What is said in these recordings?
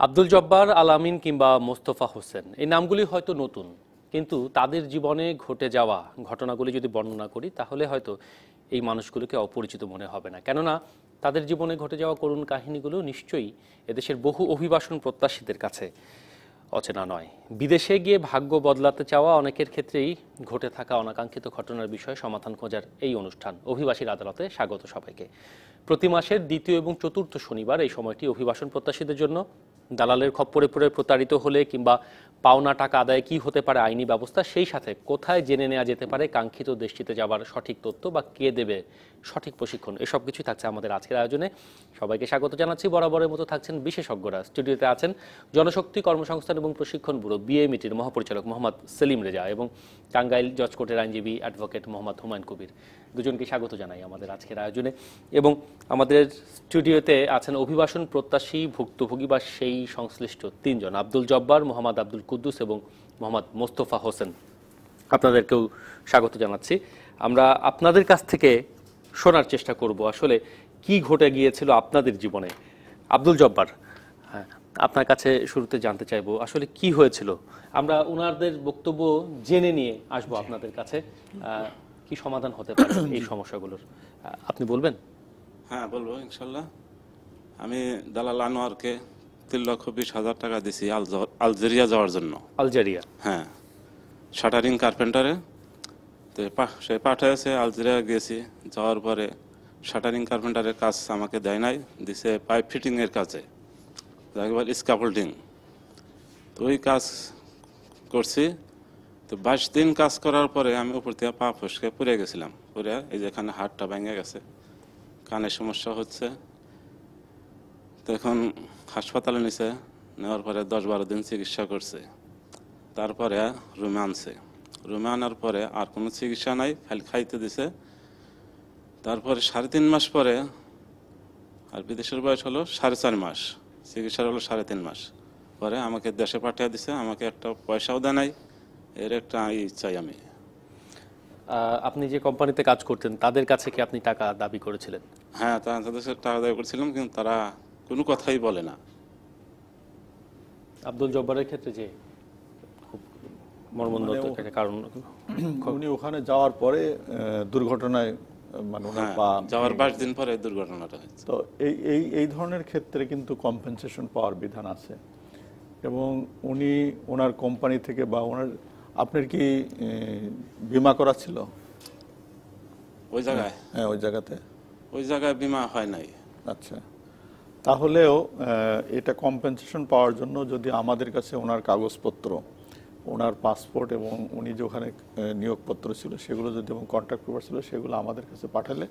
আব্দুল জব্বার, আল আমিন কিংবা মোস্তফা হোসেন এই নামগুলি হয়তো নতুন, কিন্তু তাদের জীবনে ঘটে যাওয়া ঘটনাগুলি যদি বর্ণনা করি তাহলে হয়তো এই মানুষগুলোকে অপরিচিত মনে হবে না। কেননা তাদের জীবনে ঘটে যাওয়া করুণ কাহিনীগুলো নিশ্চয়ই এদেশের বহু অভিবাসন প্রত্যাশীদের কাছে অচেনা নয়। বিদেশে গিয়ে ভাগ্য বদলাতে চাওয়া অনেকের ক্ষেত্রেই ঘটে থাকা অনাকাঙ্ক্ষিত ঘটনার বিষয়ে সমাধান খোঁজার এই অনুষ্ঠান অভিবাসীর আদালতে স্বাগত সবাইকে। প্রতি মাসের দ্বিতীয় এবং চতুর্থ শনিবার এই সময়টি অভিবাসন প্রত্যাশীদের জন্য। দালালের খপ্পরে পড়ে প্রতারিত হলে কিংবা পাওনা টাকা আদায়ে কি হতে পারে আইনি ব্যবস্থা, সেই সাথে কোথায় জেনে নেওয়া যেতে পারে কাঙ্ক্ষিত দেশটিতে যাবার সঠিক তথ্য বা কে দেবে সঠিক প্রশিক্ষণ, এসব কিছুই থাকছে আমাদের আজকের আয়োজনে। সবাইকে স্বাগত জানাচ্ছি। বরাবরের মতো থাকছেন বিশেষজ্ঞরা। স্টুডিওতে আছেন জনশক্তি কর্মসংস্থান এবং প্রশিক্ষণ ব্যুরো বিএমইটির মহাপরিচালক মোহাম্মদ সেলিম রেজা এবং টাঙ্গাইল জজ কোর্টের আইনজীবী অ্যাডভোকেট মোহাম্মদ হুমায়ুন কবির। দুজনকে স্বাগত জানাই আমাদের আজকের আয়োজনে। এবং আমাদের স্টুডিওতে আছেন অভিবাসন প্রত্যাশী, ভুক্তভোগী বা সেই সংশ্লিষ্ট তিনজন: আব্দুল জব্বার, মোহাম্মদ আব্দুল কুদ্দুস এবং মোহাম্মদ মোস্তফা হোসেন। আপনাদেরকেও স্বাগত জানাচ্ছি। আমরা আপনাদের কাছ থেকে শোনার চেষ্টা করব আসলে কি ঘটে গিয়েছিল আপনাদের জীবনে। আব্দুল জব্বার, হ্যাঁ, আপনার কাছে শুরুতে জানতে চাইবো আসলে কি হয়েছিল। আমরা ওনাদের বক্তব্য জেনে নিয়ে আসবো আপনাদের কাছে, কি সমাধান হতে পারে এই সমস্যাগুলোর, আপনি বলবেন? হ্যাঁ, বলবো ইনশাল্লাহ। আমি দালাল আনোয়ারকে 3,20,000 টাকা দিছি আলজেরিয়া যাওয়ার জন্য। আলজেরিয়া? হ্যাঁ, শাটারিং কার্পেন্টারে। তো সে পাঠিয়েছে, আলজেরিয়া গেছি। যাওয়ার পরে শাটারিং কার্পেন্টারের কাজ আমাকে দেয় নাই, দিছে পাইপ ফিটিংয়ের কাজে, যাকে বলে স্ক্যাফোল্ডিং। তো ওই কাজ করছি। তো 22 দিন কাজ করার পরে আমি উপর থেকে পা ফসকে পড়ে গেছিলাম। পরে এই যে এখানে হাড়টা ভেঙে গেছে, কানের সমস্যা হচ্ছে। তো এখন হাসপাতালে নিছে, নেওয়ার পরে 10-12 দিন চিকিৎসা করছে। তারপরে রুমে আনছে। রুমে আনার পরে আর কোনো চিকিৎসা নাই, খালি খাইতে দিছে। তারপরে 3.5 মাস পরে, আর বিদেশের বয়স হলো 4.5 মাস, চিকিৎসার হলো 3.5 মাস পরে আমাকে দেশে পাঠিয়ে দিছে। আমাকে একটা পয়সাও দেয় নাই, এর একটা চাই আমি। আপনি যে কোম্পানিতে কাজ করতেন তাদের কাছে কি আপনি টাকা দাবি করেছিলেন? হ্যাঁ, তাদের টাকা দাবি করছিলাম, কিন্তু তারা কোনো কথাই বলে না। আব্দুল জব্বারের ক্ষেত্রে যে খুব মর্মন্তুদ একটা কারণ, উনি ওখানে যাওয়ার পরে দুর্ঘটনায় মানে যাওয়ার 22 দিন পরে দুর্ঘটনাটা হয়েছে। তো এই ধরনের ক্ষেত্রে কিন্তু কম্পেনসেশন পাওয়ার বিধান আছে। এবং উনি ওনার কোম্পানি থেকে বা ওনার, আপনার কি বীমা করা ছিল ওই জায়গায়? হ্যাঁ, ওই জায়গায় বীমা হয় নাই। আচ্ছা, তাহলেও এটা কম্পেনসেশন পাওয়ার জন্য যদি আমাদের কাছে ওনার কাগজপত্র, ওনার পাসপোর্ট এবং উনি যে ওখানে নিয়োগপত্র ছিল সেগুলো যদি, এবং কন্ট্রাক্ট পেপার ছিল, সেগুলো আমাদের কাছে পাঠালে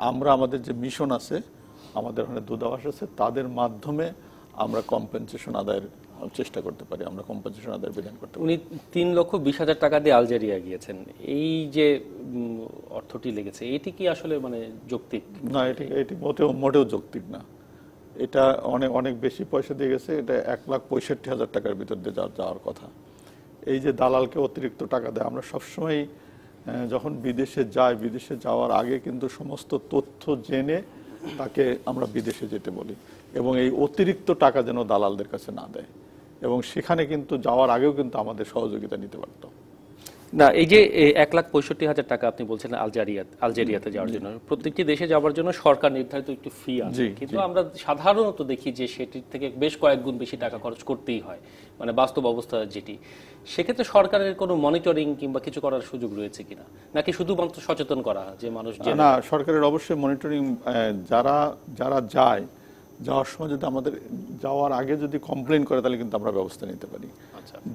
আমরা আমাদের যে মিশন আছে, আমাদের ওখানে দূতাবাস আছে, তাদের মাধ্যমে আমরা কম্পেনসেশন আদায়ের চেষ্টা করতে পারি, আমরা কম্পেনসেশন আদায়ের বিধান করতে পারি। উনি 3,20,000 টাকা দিয়ে আলজেরিয়া গিয়েছেন, এই যে অর্থটি লেগেছে এটি কি আসলে মানে যৌক্তিক? না, এটি মোটেও যৌক্তিক না। এটা অনেক বেশি পয়সা দিয়ে গেছে। এটা 1,65,000 টাকার ভিতর দিয়ে যাওয়ার কথা। এই যে দালালকে অতিরিক্ত টাকা দেয়, আমরা সবসময় যখন বিদেশে যাই, বিদেশে যাওয়ার আগে কিন্তু সমস্ত তথ্য জেনে তাকে আমরা বিদেশে যেতে বলি, এবং এই অতিরিক্ত টাকা যেন দালালদের কাছে না দেয়। এবং সেখানে কিন্তু যাওয়ার আগেও কিন্তু আমাদের সহযোগিতা নিতে পারত না। এই যে 1,65,000 টাকা আপনি বলছেন আলজেরিয়াতে যাওয়ার জন্য, প্রত্যেকটি দেশে যাওয়ার জন্য সরকার নির্ধারিত একটু ফি আছে, কিন্তু আমরা সাধারণত দেখি যে সেটির থেকে বেশ কয়েক গুণ বেশি টাকা খরচ করতেই হয়, মানে বাস্তব অবস্থা যেটি। সেক্ষেত্রে সরকারের কোনো মনিটরিং কিংবা কিছু করার সুযোগ রয়েছে কিনা, নাকি শুধুমাত্র সচেতন করা যে মানুষ? না, সরকারের অবশ্যই মনিটরিং। যারা যাওয়ার সময় যদি আমাদের যাওয়ার আগে যদি কমপ্লেন করে, তাহলে কিন্তু আমরা ব্যবস্থা নিতে পারি।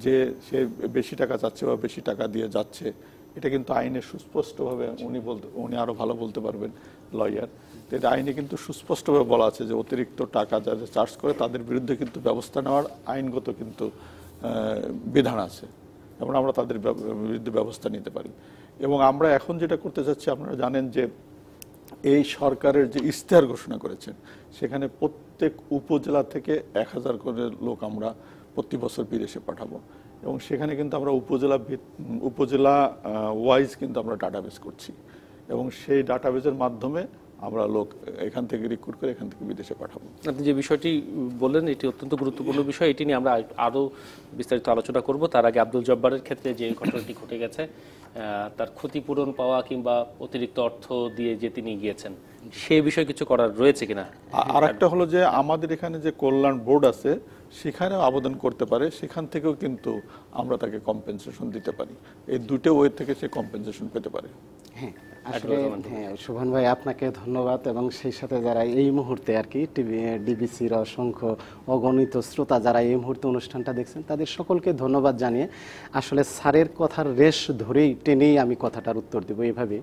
যে সে বেশি টাকা চাচ্ছে বা বেশি টাকা দিয়ে যাচ্ছে, এটা কিন্তু আইনে সুস্পষ্টভাবে, উনি আরো ভালো বলতে পারবেন, লয়ার। এটা আইনে কিন্তু সুস্পষ্টভাবে বলা আছে যে অতিরিক্ত টাকা যারা চার্জ করে তাদের বিরুদ্ধে কিন্তু ব্যবস্থা নেওয়ার আইনগত কিন্তু বিধান আছে, এবং আমরা তাদের বিরুদ্ধে ব্যবস্থা নিতে পারি। এবং আমরা এখন যেটা করতে চাচ্ছি, আপনারা জানেন যে এই সরকারের যে ইশতেহার ঘোষণা করেছেন, সেখানে প্রত্যেক উপজেলা থেকে 1,000 করে লোক আমরা প্রতি বছর বিদেশে পাঠাবো। এবং সেখানে কিন্তু আমরা উপজেলা ওয়াইজ কিন্তু আমরা ডাটাবেস করছি, এবং সেই ডাটাবেসের মাধ্যমে আমরা লোক এখান থেকে রিক্রুট করে এখান থেকে বিদেশে পাঠাবো। আপনি যে বিষয়টি বললেন এটি অত্যন্ত গুরুত্বপূর্ণ বিষয়, এটি নিয়ে আমরা আরও বিস্তারিত আলোচনা করব। তার আগে আব্দুল জব্বারের ক্ষেত্রে যে ঘটনাটি ঘটে গেছে, তার ক্ষতিপূরণ পাওয়া কিংবা অতিরিক্ত অর্থ দিয়ে যে তিনি গিয়েছেন, সে বিষয়ে কিছু করার রয়েছে কিনা? আর একটা হলো যে আমাদের এখানে যে কল্যাণ বোর্ড আছে সেখানেও আবেদন করতে পারে, সেখান থেকেও কিন্তু আমরা তাকে কম্পেনসেশন দিতে পারি। এই দুটো ওয়ে থেকে সে কম্পেনসেশন পেতে পারে। হ্যাঁ আসলে হ্যাঁ শোভন ভাই আপনাকে ধন্যবাদ, এবং সেই সাথে যারা এই মুহূর্তে আর কি ডিবিসির অসংখ্য অগণিত শ্রোতা যারা এই মুহূর্তে অনুষ্ঠানটা দেখছেন তাদের সকলকে ধন্যবাদ জানিয়ে আসলে স্যারের কথার রেশ ধরেই টেনেই আমি কথাটার উত্তর দেব এইভাবে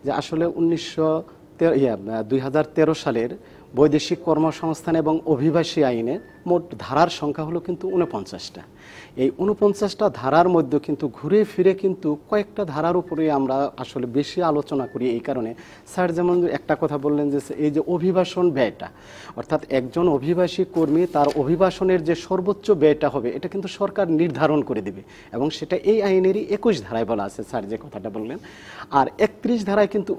যে আসলে 2013 সালের বৈদেশিক কর্মসংস্থান এবং অভিবাসী আইনে মোট ধারার সংখ্যা হলো কিন্তু 49টা। এই 49টা ধারার মধ্যে কিন্তু ঘুরে ফিরে কিন্তু কয়েকটা ধারার উপরে আমরা আসলে বেশি আলোচনা করি। এই কারণে স্যার যেমন একটা কথা বললেন যে এই যে অভিবাসন ব্যয়টা, অর্থাৎ একজন অভিবাসী কর্মী তার অভিবাসনের যে সর্বোচ্চ ব্যয়টা হবে এটা কিন্তু সরকার নির্ধারণ করে দেবে, এবং সেটা এই আইনেরই 21 ধারায় বলা আছে স্যার যে কথাটা বললেন। আর 31 ধারায় কিন্তু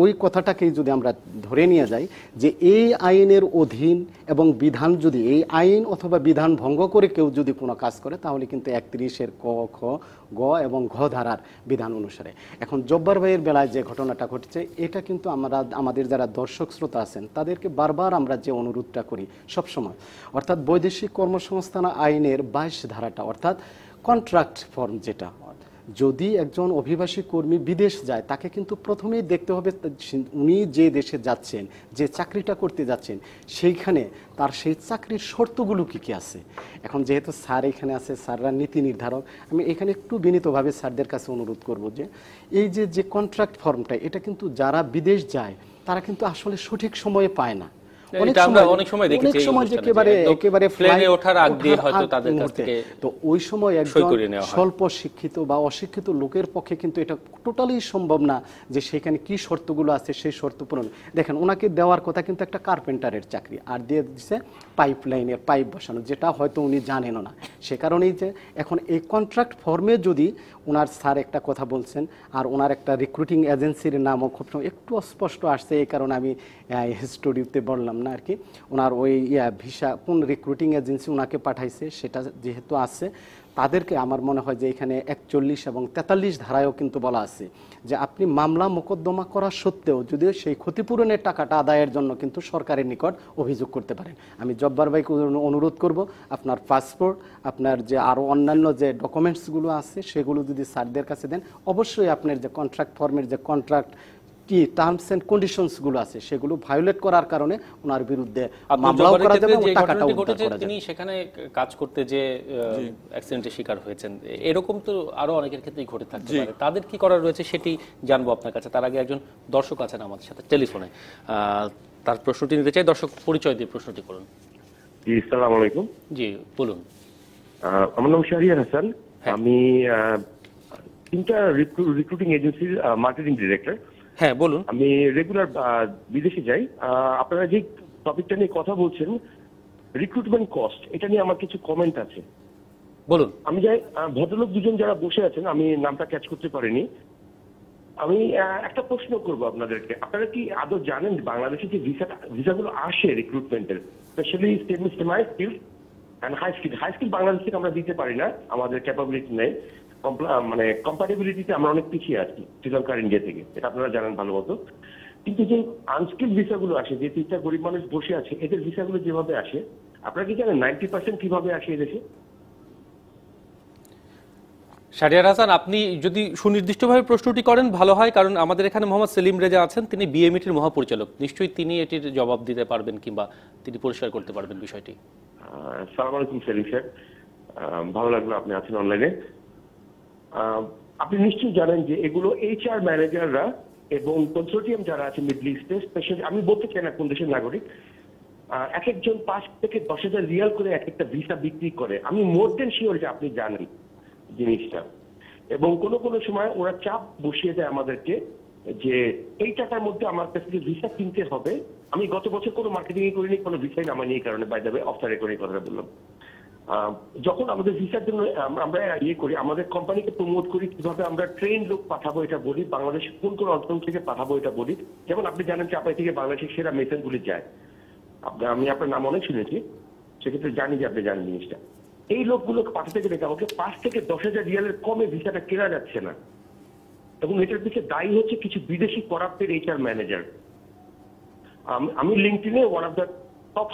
ওই কথাটাকেই যদি আমরা ধরে নিয়ে যাই যে এই আইনের অধীন এবং বিধান যদি এই আইন অথবা বিধান ভঙ্গ করে কেউ যদি কোনো কাজ করে তাহলে কিন্তু 31-এর ক, খ, গ এবং ঘ ধারার বিধান অনুসারে। এখন জব্বার ভাইয়ের বেলায় যে ঘটনাটা ঘটেছে এটা কিন্তু আমাদের যারা দর্শক শ্রোতা আছেন তাদেরকে বারবার আমরা যে অনুরোধটা করি সবসময়, অর্থাৎ বৈদেশিক কর্মসংস্থান আইনের 22 ধারাটা অর্থাৎ কন্ট্রাক্ট ফর্ম, যেটা যদি একজন অভিবাসী কর্মী বিদেশ যায় তাকে কিন্তু প্রথমেই দেখতে হবে উনি যে দেশে যাচ্ছেন, যে চাকরিটা করতে যাচ্ছেন সেইখানে তার সেই চাকরির শর্তগুলো কী কী আছে। এখন যেহেতু স্যার এখানে আছে, স্যাররা নীতি নির্ধারক, আমি এখানে একটু বিনীতভাবে স্যারদের কাছে অনুরোধ করব যে এই যে কন্ট্রাক্ট ফর্মটা এটা কিন্তু যারা বিদেশ যায় তারা কিন্তু আসলে সঠিক সময়ে পায় না। অনেক সময় দেখেছি একেবারে প্লেনে ওঠার আগ দিয়ে হয়তো তাদের কাছ থেকে, তো ওই সময় একজন স্বল্প শিক্ষিত বা অশিক্ষিত লোকের পক্ষে কিন্তু এটা টোটালি সম্ভব না যে সেখানে কি শর্তগুলো আছে সেই শর্ত পূরণ। দেখেন ওনাকে দেওয়ার কথা কিন্তু একটা কার্পেন্টারের চাকরি, আর দিয়ে দিচ্ছে পাইপ লাইনের পাইপ বসানো, যেটা হয়তো উনি জানেনও না। সে কারণেই যে এখন এই কন্ট্রাক্ট ফর্মে যদি ওনার স্যার একটা কথা বলছেন আর ওনার একটা রিক্রুটিং এজেন্সির নামও খুব একটু অস্পষ্ট আসছে, এই কারণে আমি স্টুডিওতে বললাম না আর কি। ওনার ওই ভিসা কোন রিক্রুটিং এজেন্সি ওনাকে পাঠাইছে সেটা যেহেতু আছে, তাদেরকে আমার মনে হয় যে এখানে 41 এবং 43 ধারায়ও কিন্তু বলা আছে যে আপনি মামলা মোকদ্দমা করা সত্ত্বেও যদিও সেই ক্ষতিপূরণের টাকাটা আদায়ের জন্য কিন্তু সরকারের নিকট অভিযোগ করতে পারেন। আমি জব্বার ভাইকে অনুরোধ করব আপনার পাসপোর্ট, আপনার যে আরও অন্যান্য যে ডকুমেন্টসগুলো আছে সেগুলো যদি স্যারদের কাছে দেন, অবশ্যই আপনার যে কন্ট্রাক্ট ফর্মের যে কন্ট্রাক্ট কি টার্মস এন্ড কন্ডিশনস গুলো আছে সেগুলো ভায়োলেট করার কারণে ওনার বিরুদ্ধে মামলাও করা যাবে এবং টাকাটাও উদ্ধার করা যাবে। তিনি সেখানে কাজ করতে যে অ্যাক্সিডেন্টের শিকার হয়েছেন, এরকম তো আরো অনেকের ক্ষেত্রেই ঘটে থাকতে পারে, তাদের কি করার রয়েছে সেটি জানবো আপনার কাছে। তার আগে একজন দর্শক আছেন আমাদের সাথে টেলিফোনে, তার প্রশ্নটি নিতে চাই। দর্শক পরিচয় দিয়ে প্রশ্নটি করুন। জি আসসালামু আলাইকুম। জি বলুন। আমার নাম শাহরিয়ার হাসান, আমি 3টা রিক্রুটিং এজেন্সির মার্কেটিং ডিরেক্টর। হ্যাঁ বলুন। আমি রেগুলার বিদেশে যাই। আপনারা যে টপিকটা নিয়ে কথা বলছেন রিক্রুটমেন্ট কস্ট, এটা নিয়ে আমার কিছু কমেন্ট আছে। বলুন। আমি যাই ভদ্রলোক দুজন যারা বসে আছেন, আমি নামটা ক্যাচ করতে পারিনি। আমি একটা প্রশ্ন করব আপনাদেরকে, আপনারা কি আদৌ জানেন বাংলাদেশে যে ভিসাগুলো আসে রিক্রুটমেন্টের, specially semi skill and high skill Bangladesh থেকে আমরা দিতে পারি না, আমাদের ক্যাপাবিলিটি নেই, মানে কম্পাটিবিলিটিতে আমরা অনেক পিছিয়ে আছি শ্রীলঙ্কা আর ইন্ডিয়া থেকে, এটা আপনারা জানেন ভালো মতো। কিন্তু যে আনস্কিল ভিসাগুলো আসে, যে 3টা গরিব মানুষ বসে আছে, এদের ভিসাগুলো যেভাবে আসে, আপনারা কি জানেন 90% কিভাবে আসে এদেশে? শাহরিয়ার হাসান, আপনি যদি সুনির্দিষ্টভাবে প্রশ্নটি করেন ভালো হয়, কারণ আমাদের এখানে মোহাম্মদ সেলিম রেজা আছেন, তিনি বিএমইটির মহাপরিচালক, নিশ্চয়ই তিনি এটির জবাব দিতে পারবেন কিংবা তিনি পরিষ্কার করতে পারবেন বিষয়টি। আসসালামু আলাইকুম সেলিম স্যার, ভালো লাগলো আপনি আছেন অনলাইনে। আপনি নিশ্চয়ই জানেন যে এগুলো HR ম্যানেজাররা এবং কনসোর্টিয়াম যারা আছে মিডল ইস্টে, স্পেশালি আমি বলতে চাই না কোন দেশের নাগরিক, এক একজন 5 থেকে 10,000 রিয়াল করে এক একটা ভিসা বিক্রি করে। আমি মোর দেন শিওর যে আপনি জানেন জিনিসটা, এবং কোনো সময় ওরা চাপ বসিয়ে দেয় আমাদেরকে যে এই টাকার মধ্যে আমার কাছ থেকে ভিসা কিনতে হবে। আমি গত বছর কোনো মার্কেটিং করিনি, কোনো ভিসাই নামাইনি, এই কারণে by the way off the recording কথাটা বললাম। যখন আমাদের ভিসার জন্য আমরা ইয়ে করি, আমাদের কোম্পানিকে প্রমোট করি কিভাবে আমরা ট্রেন লোক পাঠাবো এটা বলি, বাংলাদেশ কোন কোন অঞ্চল থেকে পাঠাবো এটা বলি। যেমন আপনি জানেন চাপাই থেকে বাংলাদেশের সেরা মেশিনগুলি যায়, আমি আপনার নাম অনেক শুনেছি, সেক্ষেত্রে জানি যে আপনি জানেন জিনিসটা। এই লোকগুলোকে পাঠাতে গেলে আমাকে 5 থেকে 10,000 রিয়ালের কমে ভিসাটা কেনা যাচ্ছে না, এবং এটার পিছিয়ে দায়ী হচ্ছে কিছু বিদেশি করাপ্টেড HR ম্যানেজার। আমি লিঙ্কডইনে one of the top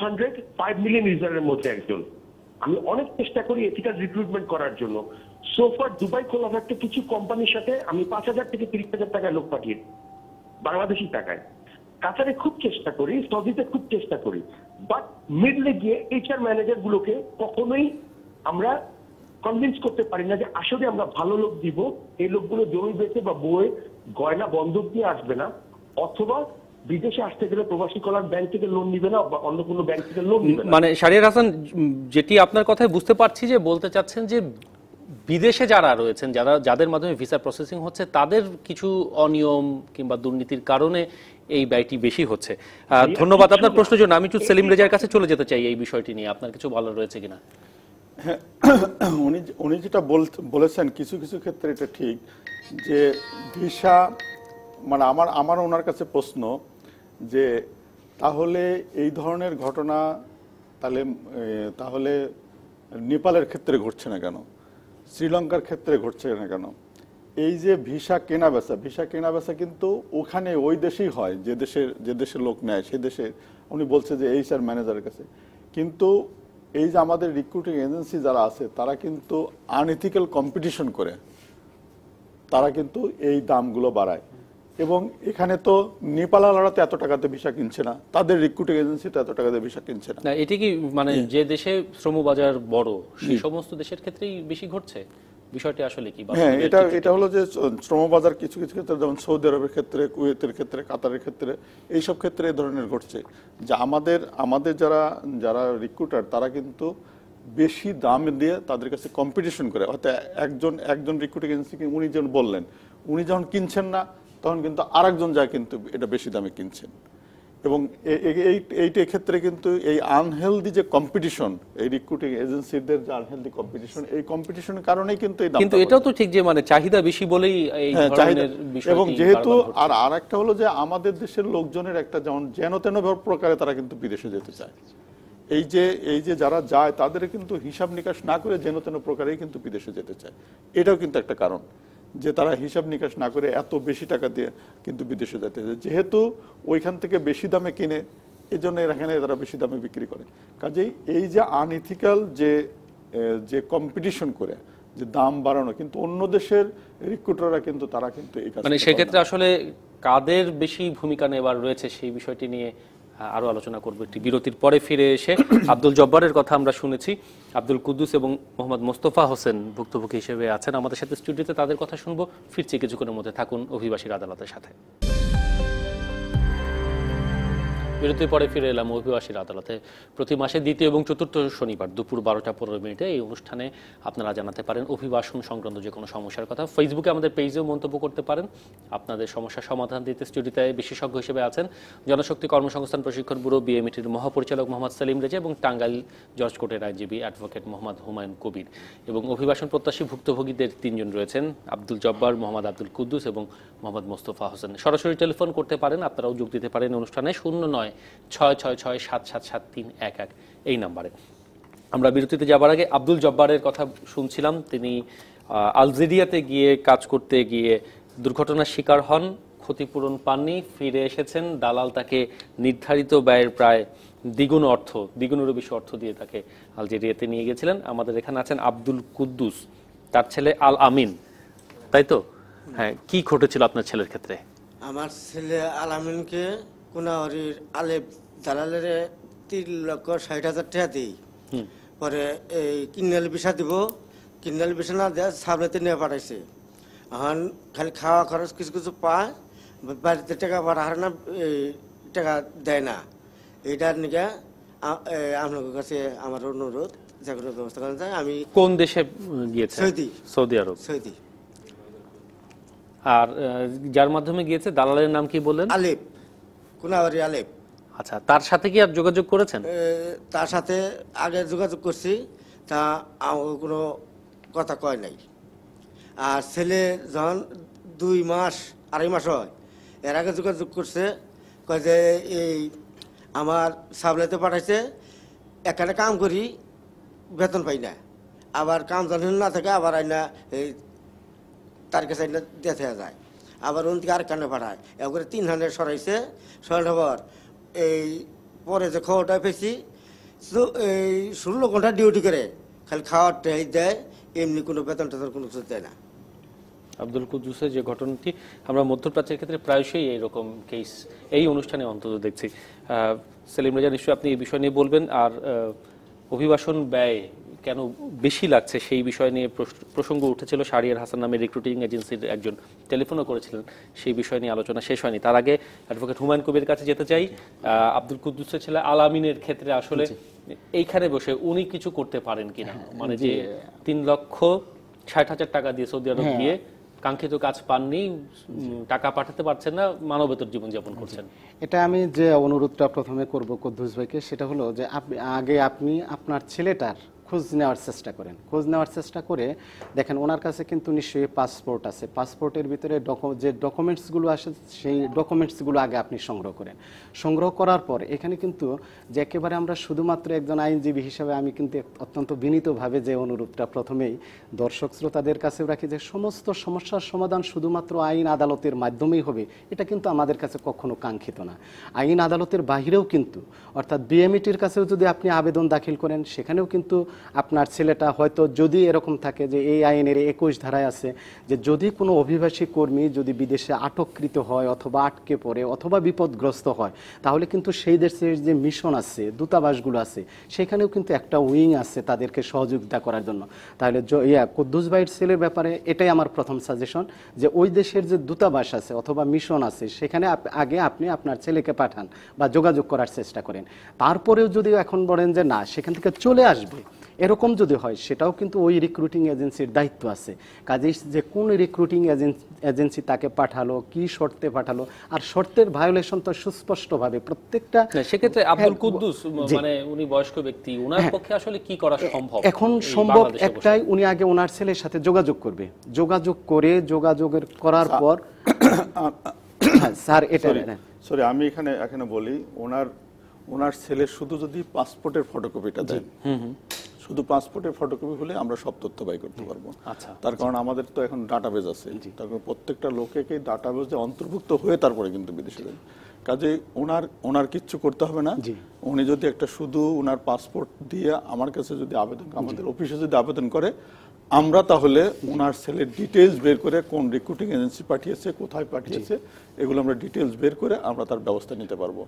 5 million ইউজারের মধ্যে একজন। আমি অনেক চেষ্টা করি এথিক্যাল রিক্রুটমেন্ট করার জন্য। সোফার দুবাই খোলা থাকতে কিছু কোম্পানির সাথে আমি 5,000 থেকে 30,000 টাকায় লোক পাঠিয়ে, বাংলাদেশি টাকায়। কাতারে খুব চেষ্টা করি, সৌদিতে খুব চেষ্টা করি, বাট মিডলে গিয়ে HR ম্যানেজার গুলোকে কখনোই আমরা কনভিন্স করতে পারি না যে আসলে আমরা ভালো লোক দিব। এই লোকগুলো জমি বেচে বা বইয়ে গয়না বন্ধক দিয়ে আসবে না, অথবা বিদেশে আসতে গেলে প্রবাসী কল্যাণ ব্যাংক থেকে লোন নিবে না বা অন্য কোনো ব্যাংক থেকে লোন নিবে না। মানে শাহরিয়ার হাসান, যেটি আপনার কথায় বুঝতে পারছি যে বলতে চাচ্ছেন যে বিদেশে যারা রয়েছেন, যাদের মাধ্যমে ভিসা প্রসেসিং হচ্ছে, তাদের কিছু অনিয়ম কিংবা দুর্নীতির কারণে এই ব্যয়টি বেশি হচ্ছে। ধন্যবাদ আপনার প্রশ্নের জন্য। আমি একটু সেলিম রেজার কাছে চলে যেতে চাই এই বিষয়টি নিয়ে, আপনার কিছু বলার রয়েছে কিনা? হ্যাঁ, উনি যেটা বলেছেন কিছু কিছু ক্ষেত্রে এটা ঠিক যে ভিসা মানে আমার ওনার কাছে প্রশ্ন যে তাহলে এই ধরনের ঘটনা তাহলে নেপালের ক্ষেত্রে ঘটছে না কেন, শ্রীলঙ্কার ক্ষেত্রে ঘটছে না কেন? এই যে ভিসা কেনা বেচা কিন্তু ওখানে ওই দেশেই হয়, যে দেশের লোক নেয় সে দেশে। উনি বলছে যে HR ম্যানেজারের কাছে। কিন্তু এই যে আমাদের রিক্রুটিং এজেন্সি যারা আছে তারা কিন্তু আনএথিক্যাল কম্পিটিশন করে তারা কিন্তু এই দামগুলো বাড়ায়। এবং এখানে তো নেপালারা তো এত টাকাতে ভিসা কিনছে না, তাদের রিক্রুটিং এজেন্সি তো এত টাকাতে ভিসা কিনছে না। এটি কি মানে যে দেশে শ্রমবাজার বড় সেই সমস্ত দেশের ক্ষেত্রেই বেশি ঘটছে বিষয়টি আসলে কি? হ্যাঁ, এটা হলো যে শ্রমবাজার কিছু কিছু ক্ষেত্রে, যেমন সৌদি আরবের ক্ষেত্রে, কুয়েতের ক্ষেত্রে, কাতারের ক্ষেত্রে, এইসব ক্ষেত্রে এই ধরনের ঘটছে যে আমাদের যারা রিক্রুটার তারা কিন্তু বেশি দাম দিয়ে তাদের কাছে কম্পিটিশন করে। হয়তো একজন রিক্রুটিং এজেন্সি উনি যেমন বললেন, উনি যখন কিনছেন না তখন কিন্তু আরেকজন যায় কিন্তু এটা বেশি দামে কিনছেন। এবং এইটার ক্ষেত্রে কিন্তু এই আনহেলদি যে কম্পিটিশন, এই রিক্রুটিং এজেন্সিদের যে আনহেলদি কম্পিটিশন, এই কম্পিটিশনের কারণেই কিন্তু এই কিন্তু এটাও তো ঠিক যে মানে চাহিদা বেশি বলেই এই ধরনের বিষয়। এবং যেহেতু আর একটা হলো যে আমাদের দেশের লোকজনের একটা যেমন যেন তেন প্রকারে তারা কিন্তু বিদেশে যেতে চায়। এই যে যারা যায় তাদের কিন্তু হিসাব নিকাশ না করে যেন তেন প্রকারেই কিন্তু বিদেশে যেতে চায়। এটাও কিন্তু একটা কারণ যে তারা হিসাব নিকাশ না করে এত বেশি টাকা দিয়ে কিন্তু বিদেশে যেতে চায়। যেহেতু ওইখান থেকে বেশি দামে কিনে, এই জন্য এখানে তারা বেশি দামে বিক্রি করে। কাজেই এই যে আনএথিক্যাল যে কম্পিটিশন করে যে দাম বাড়ানো, কিন্তু অন্য দেশের রিক্রুটাররা কিন্তু তারা কিন্তু এই কাজ, মানে সেক্ষেত্রে আসলে কাদের বেশি ভূমিকা নেবার রয়েছে সেই বিষয়টি নিয়ে আরো আলোচনা করব একটি বিরতির পরে। ফিরে এসে আব্দুল জব্বারের কথা আমরা শুনেছি, আব্দুল কুদ্দুস এবং মোহাম্মদ মোস্তফা হোসেন ভুক্তভোগী হিসেবে আছেন আমাদের সাথে স্টুডিওতে, তাদের কথা শুনবো। ফিরছি কিছুক্ষণের মধ্যে, থাকুন অভিবাসীর আদালতের সাথে। বিরতির পরে ফিরে এলাম অভিবাসীর আদালতে। প্রতি মাসে দ্বিতীয় এবং চতুর্থ শনিবার দুপুর 12টা 15 মিনিটে এই অনুষ্ঠানে আপনারা জানাতে পারেন অভিবাসন সংক্রান্ত যে কোনো সমস্যার কথা। ফেসবুকে আমাদের পেজেও মন্তব্য করতে পারেন। আপনাদের সমস্যার সমাধান দিতে স্টুডিওতে বিশেষজ্ঞ হিসেবে আছেন জনশক্তি কর্মসংস্থান প্রশিক্ষণ ব্যুরো BMETর মহাপরিচালক মোহাম্মদ সেলিম রেজা এবং টাঙ্গাইল জজ কোর্টের আইনজীবী অ্যাডভোকেট মোহাম্মদ হুমায়ুন কবির। এবং অভিবাসন প্রত্যাশী ভুক্তভোগীদের 3 জন রয়েছেন, আব্দুল জব্বার, মোহাম্মদ আব্দুল কুদ্দুস এবং মোহাম্মদ মোস্তফা হোসেন। সরাসরি টেলিফোন করতে পারেন, আপনারাও যোগ দিতে পারেন অনুষ্ঠানে 09-666-777-311 এই নাম্বারে। আমরা বিরতিতে যাবার আগে আব্দুল জব্বারের কথা শুনছিলাম। তিনি আলজেরিয়াতে গিয়ে কাজ করতে গিয়ে দুর্ঘটনার শিকার হন, ক্ষতিপূরণ পাননি, ফিরে এসেছেন। দালাল তাকে নির্ধারিত ব্যয়ের প্রায় দ্বিগুণেরও বেশি অর্থ দিয়ে তাকে আলজেরিয়াতে নিয়ে গেছিলেন। আমাদের এখানে আছেন আব্দুল কুদ্দুস, তার ছেলে আল আমিন, তাই তো? হ্যাঁ, কি ঘটেছিল আপনার ছেলের ক্ষেত্রে? আমার ছেলে আল আমিনকে কোনাবাড়ির আলেপ দালালের 3,60,000 টাকা দিই। পরে এই কিন্নাল বিষা দিব, কিন্নাল বিষা না দেয় সামনেতে নিয়ে পাঠাইছে। এখন খালি খাওয়া খরচ কিছু কিছু পায়, বাড়িতে টাকা পাঠায় না, টাকা দেয় না। এইটার নিকে আপনাদের কাছে আমার অনুরোধ, যে কোনো ব্যবস্থা করা যায়। আমি কোন দেশে গিয়েছে? সৌদি আরব। সৌদি। আর যার মাধ্যমে গিয়েছে দালালের নাম কি বললেন? আলেপ, কোনাবাড়ি আলেপ। আচ্ছা, তার সাথে কি আর যোগাযোগ করেছেন? তার সাথে আগে যোগাযোগ করছি, তা আমাকে কোনো কথা কয় নাই। আর ছেলে যখন 2 মাস 2.5 মাস হয়, এর আগে যোগাযোগ করছে, কয় যে এই আমার সাবলাইতে পাঠাইছে, এখানে কাম করি বেতন পাই না, আবার কাম যখন না থাকে আবার আইনা এই তার কাছে আইনা দেখে যায়, আবার ওন থেকে আরেকখানে পাঠায়, এবারে 3 হানে সরাইছে। সরানোর পর এই পরে যে খবরটা পেয়েছি, এই 16 ঘন্টা ডিউটি করে, খালি খাওয়ার টাই দেয়, এমনি কোনো বেতন টেতন কোনো কিছু দেয় না। আব্দুল কুদ্দুসের যে ঘটনাটি আমরা মধ্যপ্রাচ্যের ক্ষেত্রে প্রায়শই এইরকম কেস এই অনুষ্ঠানে অন্তত দেখছি। সেলিম রেজা, নিশ্চয়ই আপনি এই বিষয় নিয়ে বলবেন। আর অভিবাসন ব্যয় কেন বেশি লাগছে সেই বিষয় নিয়ে প্রসঙ্গ উঠেছিল। শাহরিয়ার হাসান নামে রিক্রুটিং এজেন্সির একজন টেলিফোনও করেছিলেন, সেই বিষয় নিয়ে আলোচনা শেষ হয়নি। তার আগে অ্যাডভোকেট হুমায়ুন কবির কাছে যেতে চাই। আব্দুল কুদ্দুসের ছেলে আলামিনের ক্ষেত্রে আসলে এইখানে বসে উনি কিছু করতে পারেন কিনা, মানে যে 3,60,000 টাকা দিয়ে সৌদি আরব গিয়ে কাঙ্ক্ষিত কাজ পাননি, টাকা পাঠাতে পারছেন না, মানবেতর জীবনযাপন করছেন। এটা আমি যে অনুরোধটা প্রথমে করব কুদ্দুস ভাইকে, সেটা হলো যে আপনি আপনার ছেলেটার খোঁজ নেওয়ার চেষ্টা করেন। খোঁজ নেওয়ার চেষ্টা করে দেখেন ওনার কাছে কিন্তু নিশ্চয়ই পাসপোর্ট আছে, পাসপোর্টের ভিতরে যে ডকুমেন্টসগুলো আসে সেই ডকুমেন্টসগুলো আগে আপনি সংগ্রহ করেন। সংগ্রহ করার পর এখানে কিন্তু যে একেবারে আমরা শুধুমাত্র একজন আইনজীবী হিসাবে আমি কিন্তু অত্যন্ত বিনীতভাবে যে অনুরোধটা প্রথমেই দর্শক শ্রোতাদের কাছেও রাখি, যে সমস্ত সমস্যার সমাধান শুধুমাত্র আইন আদালতের মাধ্যমেই হবে, এটা কিন্তু আমাদের কাছে কখনো কাঙ্ক্ষিত না। আইন আদালতের বাহিরেও কিন্তু, অর্থাৎ বিএমইটির কাছেও যদি আপনি আবেদন দাখিল করেন, সেখানেও কিন্তু আপনার ছেলেটা হয়তো যদি এরকম থাকে যে এই আইনের 21 ধারায় আছে যে যদি কোনো অভিবাসী কর্মী যদি বিদেশে আটককৃত হয় অথবা আটকে পড়ে অথবা বিপদগ্রস্ত হয়, তাহলে কিন্তু সেই দেশের যে মিশন আছে, দূতাবাসগুলো আছে, সেখানেও কিন্তু একটা উইং আছে তাদেরকে সহযোগিতা করার জন্য। তাহলে কুদ্দুস ভাইয়ের ছেলের ব্যাপারে এটাই আমার প্রথম সাজেশন, যে ওই দেশের যে দূতাবাস আছে অথবা মিশন আছে সেখানে আগে আপনি আপনার ছেলেকে পাঠান বা যোগাযোগ করার চেষ্টা করেন। তারপরেও যদি এখন বলেন যে না সেখান থেকে চলে আসবে, এরকম যদি হয়, সেটাও কিন্তু ওই রিক্রুটিং এজেন্সির দায়িত্ব আছে। কাজেই যে কোন রিক্রুটিং এজেন্সি তাকে পাঠালো, কি শর্তে পাঠালো, আর শর্তের ভায়োলেশন তো সুস্পষ্টভাবে প্রত্যেকটা। সেক্ষেত্রে আব্দুল কুদ্দুস মানে উনি বয়স্ক ব্যক্তি, ওনার পক্ষে আসলে কি করা সম্ভব? এখন সম্ভব একটাই, উনি আগে ওনার ছেলের সাথে যোগাযোগ করবে, যোগাযোগ করে যোগাযোগের করার পর স্যার এটা সরি আমি এখানে বলি, ওনার ছেলে শুধু যদি পাসপোর্টের ফটোকপিটা দেন, শুধু পাসপোর্টের ফটোকপি হলে আমরা সব তথ্য বাই করতে পারবো। তার কারণ আমাদের তো এখন ডাটাবেজ আছে, তার কারণ প্রত্যেকটা লোকেকে ডাটাবেজে অন্তর্ভুক্ত হয়ে তারপরে কিন্তু বিদেশে যান। কাজে ওনার কিচ্ছু করতে হবে না। উনি যদি একটা শুধু ওনার পাসপোর্ট দিয়ে আমার কাছে যদি আমাদের অফিসে যদি আবেদন করে, আমরা তাহলে ওনার ছেলের ডিটেলস বের করে কোন রিক্রুটিং এজেন্সি পাঠিয়েছে, কোথায় পাঠিয়েছে, এগুলো আমরা ডিটেলস বের করে আমরা তার ব্যবস্থা নিতে পারবো,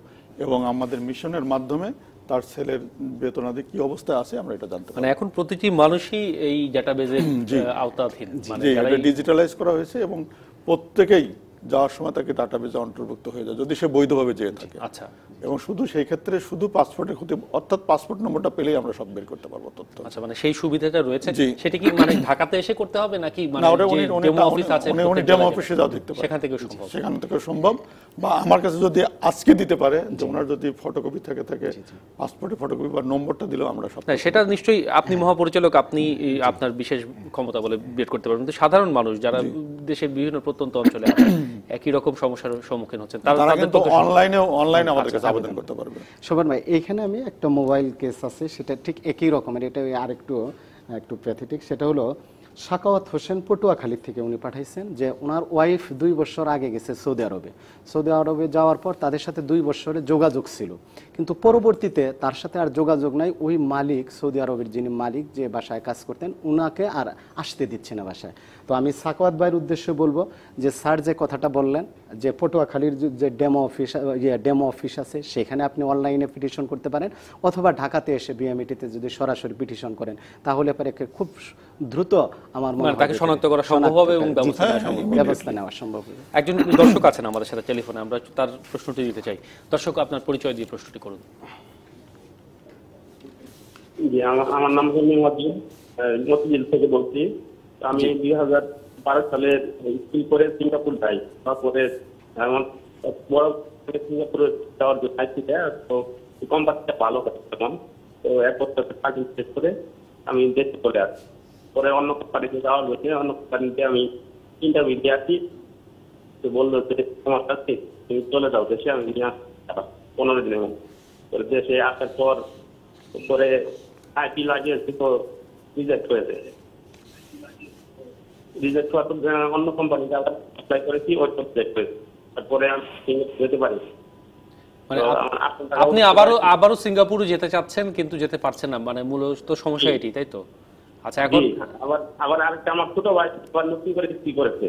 এবং আমাদের মিশনের মাধ্যমে তার ছেলের বেতনাদি কি অবস্থায় আছে আমরা এটা জানতে পারবো। মানে এখন প্রতিটি মানুষই এই ডাটাবেজের আওতাধীন, মানে এটা ডিজিটালাইজ করা হয়েছে এবং প্রত্যেকেই যাওয়ার সময় তাকে ডাটাবেজে অন্তর্ভুক্ত হয়ে যায় যদি সে বৈধভাবে যেয়ে থাকে। আচ্ছা, এবং শুধু সেই ক্ষেত্রে শুধু পাসপোর্টের ক্ষতি, অর্থাৎ পাসপোর্ট নম্বরটা পেলেই আমরা সব বের করতে পারবো তথ্য। আচ্ছা, মানে সেই সুবিধাটা রয়েছে। সেটা কি মানে ঢাকাতে এসে করতে হবে নাকি মানে ডেমো অফিস আছে, উনি ডেমো অফিসে যাও দেখতে পারেন, সেখান থেকে সম্ভব। বা আমার কাছে যদি আজকে দিতে পারে, যে ওনার যদি ফটোকপি থাকে পাসপোর্টের ফটোকপি বা নম্বরটা দিলেও আমরা সব। সেটা নিশ্চয়ই আপনি মহাপরিচালক, আপনি আপনার বিশেষ ক্ষমতা বলে বের করতে পারবেন, কিন্তু সাধারণ মানুষ যারা দেশের বিভিন্ন প্রত্যন্ত অঞ্চলে একই রকম সমস্যার সম্মুখীন হচ্ছেন, তারা কিন্তু অনলাইনে আমাদের কাছে আবেদন করতে পারবে। শোভন ভাই, এইখানে আমি একটা মোবাইল কেস আছে, সেটা ঠিক একই রকমের, এটা আর একটু প্যাথেটিক। সেটা হলো সাকাওয়াত হোসেন পটুয়াখালী থেকে উনি পাঠাইছেন যে ওনার ওয়াইফ 2 বছর আগে গেছে সৌদি আরবে যাওয়ার পর তাদের সাথে 2 বছরের যোগাযোগ ছিল, কিন্তু পরবর্তীতে তার সাথে আর যোগাযোগ নাই। ওই মালিক, সৌদি আরবের যিনি মালিক, যে বাসায় কাজ করতেন, উনাকে আর আসতে দিচ্ছে না বাসায়। তো আমি সাকাওয়াত ভাইয়ের উদ্দেশ্যে বলবো যে স্যার যে কথাটা বললেন যে পটুয়াখালীর যে ডেমো অফিস আছে সেখানে আপনি অনলাইনে পিটিশন করতে পারেন, অথবা ঢাকাতে এসে বিএমইটিতে যদি সরাসরি পিটিশন করেন, তাহলে পরে খুব দ্রুত আমার মনে হয় তাকে শনাক্ত করা সম্ভব হবে এবং ব্যবস্থা নেওয়া সম্ভব হবে। একজন দর্শক আছেন আমাদের সাথে টেলিফোনে, আমরা তার প্রশ্নটি দিতে চাই। দর্শক, আপনার পরিচয় দিয়ে প্রশ্নটি করুন। আমার নাম মতিঝিল থেকে বলছি। আমি 2012 সালে স্কুল করে সিঙ্গাপুর যাই, তারপরে বড় সিঙ্গাপুরে যাওয়ার জন্য তো কোম্পানিটা ভালো কাজ, তখন তো 1 বছর চাকরি শেষ করে আমি দেশে চলে আসি। পরে অন্য কোম্পানিতে যাওয়ার হয়েছে, অন্য কোম্পানিতে আমি ইন্টারভিউ দিয়ে আসি। তো বললো যে তোমার কাছে তুমি চলে যাও দেশে, আমি নিয়ে আসি 15 দিনের মধ্যে। পরে দেশে আসার পর পরে আইপি লাগিয়েছি, তো রিজেক্ট হয়েছে। রিজেক্ট হওয়ার পর অন্য কোম্পানিতে আবার অ্যাপ্লাই করেছি, ওই রিজেক্ট হয়েছে। তারপরে আমি যেতে পারি। মানে তো আমার 800 টাকা আপনি আবারও সিঙ্গাপুরে যেতে চাচ্ছেন কিন্তু যেতে পারছেন না, মানে মূলত সমস্যা এটি, তাই তো? আচ্ছা, এখন আবার আরেকটা আমার ছোট ভাই নতুন করে কি করেছে,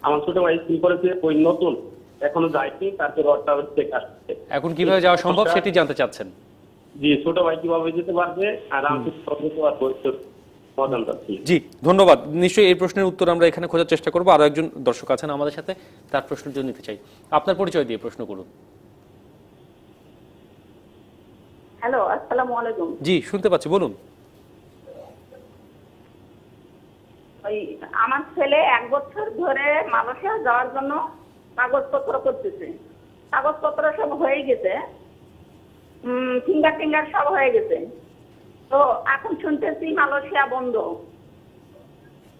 আমার ছোট ভাই কি করেছে ওই নতুন, এখনো যায়নি, তারপর ওটা হচ্ছে আসছে। এখন কিভাবে যাওয়া সম্ভব সেটি জানতে চাচ্ছেন? জি, ছোট ভাই কিভাবে যেতে পারবে আর আমি কিভাবে যেতে পারবো, সমাধান চাচ্ছি। জি, ধন্যবাদ। নিশ্চয়ই এই প্রশ্নের উত্তর আমরা এখানে খোঁজার চেষ্টা করবো। আরো একজন দর্শক আছেন আমাদের সাথে, তার প্রশ্নের জন্য নিতে চাই। আপনার পরিচয় দিয়ে প্রশ্ন করুন। হ্যালো, আসসালামু আলাইকুম। জি, শুনতে পাচ্ছি, বলুন। ওই আমার ছেলে 1 বছর ধরে মালয়েশিয়া যাওয়ার জন্য কাগজপত্র করতেছে। কাগজপত্র সব হয়ে গেছে, ফিঙ্গার সব হয়ে গেছে। তো এখন শুনতেছি মালয়েশিয়া বন্ধ,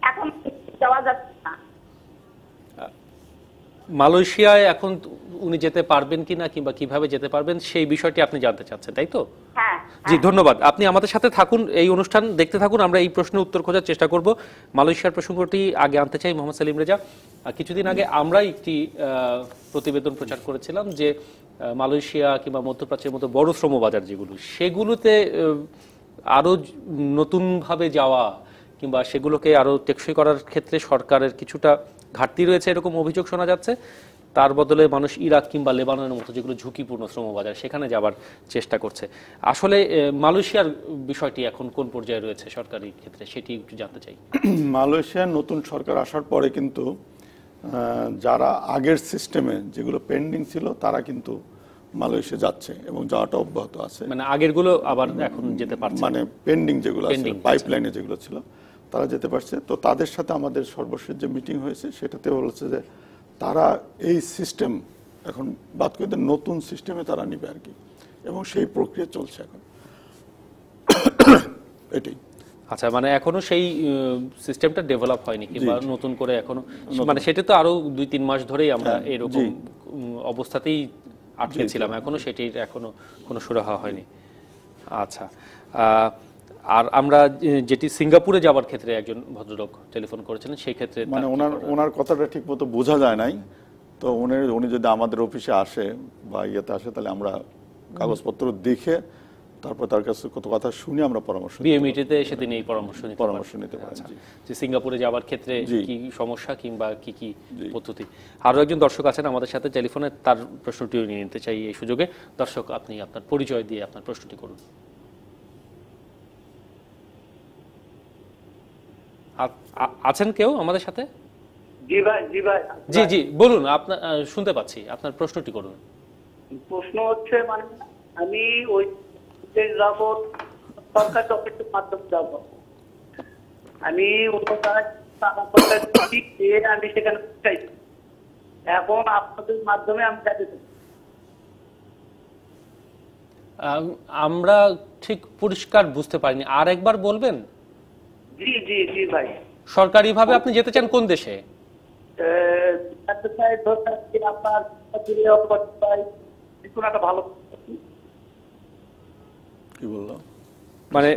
এখন যাওয়া যাচ্ছে না। মালয়েশিয়ায় এখন উনি যেতে পারবেন কিনা কিংবা কিভাবে যেতে পারবেন সেই বিষয়টি আপনি জানতে চাচ্ছেন, তাই তো? হ্যাঁ। জি, ধন্যবাদ। আপনি আমাদের সাথে থাকুন, এই অনুষ্ঠান দেখতে থাকুন, আমরা এই প্রশ্নের উত্তর খোঁজার চেষ্টা করব। মালয়েশিয়ার প্রসঙ্গটি আগে আনতে চাই মোহাম্মদ সেলিম রেজা। কিছুদিন আগে আমরা একটি প্রতিবেদন প্রচার করেছিলাম যে মালয়েশিয়া কিংবা মধ্যপ্রাচ্যের মতো বড় শ্রমবাজার যেগুলো, সেগুলোতে আরো নতুনভাবে যাওয়া কিংবা সেগুলোকে আরো টেকসই করার ক্ষেত্রে সরকারের কিছুটা ঘাটতি রয়েছে, এরকম অভিযোগ শোনা যাচ্ছে। তার বদলে মানুষ ইরাক কিংবা লেবাননের মতো যেগুলো ঝুঁকিপূর্ণ শ্রমবাজার, সেখানে যাবার চেষ্টা করছে। আসলে মালয়েশিয়ার বিষয়টি এখন কোন পর্যায়ে রয়েছে সরকারি ক্ষেত্রে, সেটি একটু জানতে চাই। মালয়েশিয়ার নতুন সরকার আসার পরে কিন্তু যারা আগের সিস্টেমে যেগুলো পেন্ডিং ছিল তারা কিন্তু মালয়েশিয়া যাচ্ছে এবং যাওয়াটা অব্যাহত আছে। মানে আগের গুলো আবার এখন যেতে পারছে, মানে পেন্ডিং যেগুলো আছে, পাইপলাইনে যেগুলো ছিল তারা যেতে পারছে। তো তাদের সাথে আমাদের সর্বশেষ যে মিটিং হয়েছে সেটাতে বলেছে যে তারা এই সিস্টেম এখন বাদ করে নতুন সিস্টেমে তারা নিবে আর কি, এবং সেই প্রক্রিয়া চলছে এখন। এটাই। আচ্ছা, মানে এখনো সেই সিস্টেমটা ডেভেলপ হয়নি কিংবা নতুন করে এখনো, মানে সেটা তো আরো 2-3 মাস ধরেই আমরা এরকম অবস্থাতেই আটকে ছিলাম, এখনো সেটির এখনো কোনো সুরাহা হয়নি। আচ্ছা, আর আমরা যেটি সিঙ্গাপুরে যাওয়ার ক্ষেত্রে একজন ভদ্রলোক টেলিফোন করেছিলেন, সেই ক্ষেত্রে মানে ওনার কথাটা ঠিক মতো বোঝা যায় নাই। তো উনি যদি আমাদের অফিসে আসে বা ইয়েতে আসে, তাহলে আমরা কাগজপত্র দেখে তারপর তার কাছে কত কথা শুনে আমরা পরামর্শ বিএমইটিতে এসে তিনি এই পরামর্শ নিতে পারেন। যে সিঙ্গাপুরে যাওয়ার ক্ষেত্রে কি সমস্যা কিংবা কি কি পদ্ধতি। আরো একজন দর্শক আছেন আমাদের সাথে টেলিফোনে, তার প্রশ্নটিও নিয়ে নিতে চাই এই সুযোগে। দর্শক, আপনি আপনার পরিচয় দিয়ে আপনার প্রশ্নটি করুন। আছেন কেউ আমাদের সাথে? জি ভাই, জি জি, বলুন, আপনার শুনতে পাচ্ছি, আপনার প্রশ্নটি করুন। প্রশ্ন হচ্ছে, মানে আমি ওই যাব সরকারি অফিসের মাধ্যমে যাব, আমি আমি সেখানে চাই, এখন আপনাদের মাধ্যমে আমি যাতে চাই। আমরা ঠিক পরিষ্কার বুঝতে পারিনি, আর একবার বলবেন? জি জি জি ভাই। সরকারিভাবে আপনি যেতে চান কোন দেশে? ভালো কি বললাম, মানে